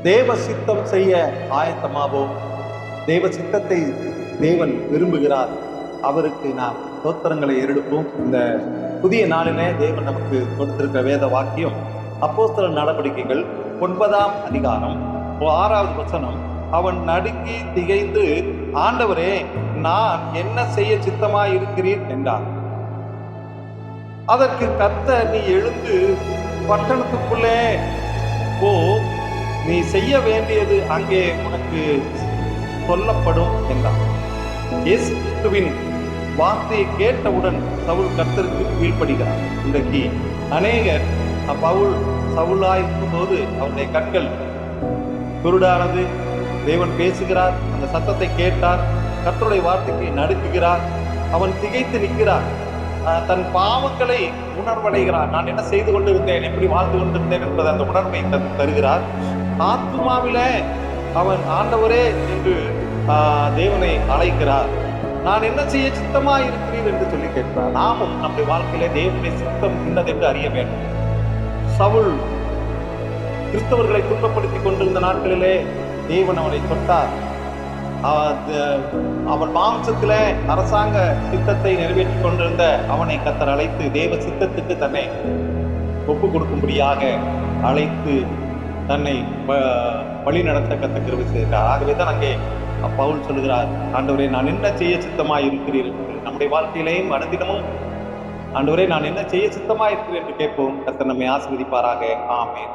தேவ சித்தம் செய்ய ஆயத்தமாவோம். தேவ சித்தத்தை தேவன் விரும்புகிறார். அவருக்கு நாம் ஸ்தோத்திரங்களை எடுப்போம். இந்த புதிய நாளிலே தேவன் நமக்கு கொடுத்திருக்கிற வேத வாக்கியம் அப்போஸ்தலர் நடவடிக்கைகள் 9ஆம் அதிகாரம் 6வது வசனம். அவன் நடுங்கி திகைந்து, ஆண்டவரே, நான் என்ன செய்ய சித்தமாய் இருக்கிறீர் என்றார். அதற்கு கர்த்தர், நீ எழுந்து பட்டணத்துக்குள்ளே போ, நீ செய்ய வேண்டியது அங்கே உனக்கு சொல்லப்படும் என்றார். இயேசு கிறிஸ்துவின் வார்த்தையை கேட்டவுடன் சவுல் கர்த்தருக்கு கீழ்ப்படுகிறார். இன்றைக்கு அநேகர் பவுல் சவுலாய் இருக்கும் போது அவருடைய கண்கள் குருடானது. தேவன் பேசுகிறார், அந்த சத்தத்தை கேட்டார், கர்த்தருடைய வார்த்தைக்கு நடுக்குகிறார், அவன் திகைத்து நிற்கிறார், தன் பாவங்களை உணர்வடைகிறார். நான் என்ன செய்து கொண்டிருந்தேன், எப்படி வாழ்ந்து கொண்டிருந்தேன் என்பதை அந்த உணர்வை தருகிறார். ஆத்துமாவில அவன் ஆண்டவரே என்று தேவனை அழைக்கிறார். நான் என்ன செய்ய சித்தமாக இருக்கிறீர் என்று சொல்லி கேட்கிறார். நாமும் நம்முடைய வாழ்க்கையிலே தேவனுடைய சித்தம் இன்னதென்று அறிய வேண்டும். சவுல் கிறிஸ்தவர்களை துன்பப்படுத்திக் கொண்டிருந்த நாட்களிலே தேவன் அவனை தொட்டார். அவன் மாம்சத்தில அரசாங்க சித்தத்தை நிறைவேற்றிக் கொண்டிருந்த அவனை கர்த்தர் அழைத்து தேவ சித்தத்துக்கு தன்னை ஒப்பு கொடுக்கும்படியாக அழைத்து தன்னை வழி நடத்த கர்த்தர் கிருபை செய்கிறார். ஆகவேதான் அங்கே பவுல் சொல்லுகிறார், ஆண்டவரே, நான் என்ன செய்ய சித்தமாய் இருக்கிறீர் என்று. நம்முடைய வாழ்க்கையிலேயும் அனுதினமும் ஆண்டவரே, நான் என்ன செய்ய சித்தமாய் இருக்கிறேன் என்று கேட்போம். கர்த்தர் நம்மை ஆசீர்வதிப்பாராக. ஆமென்.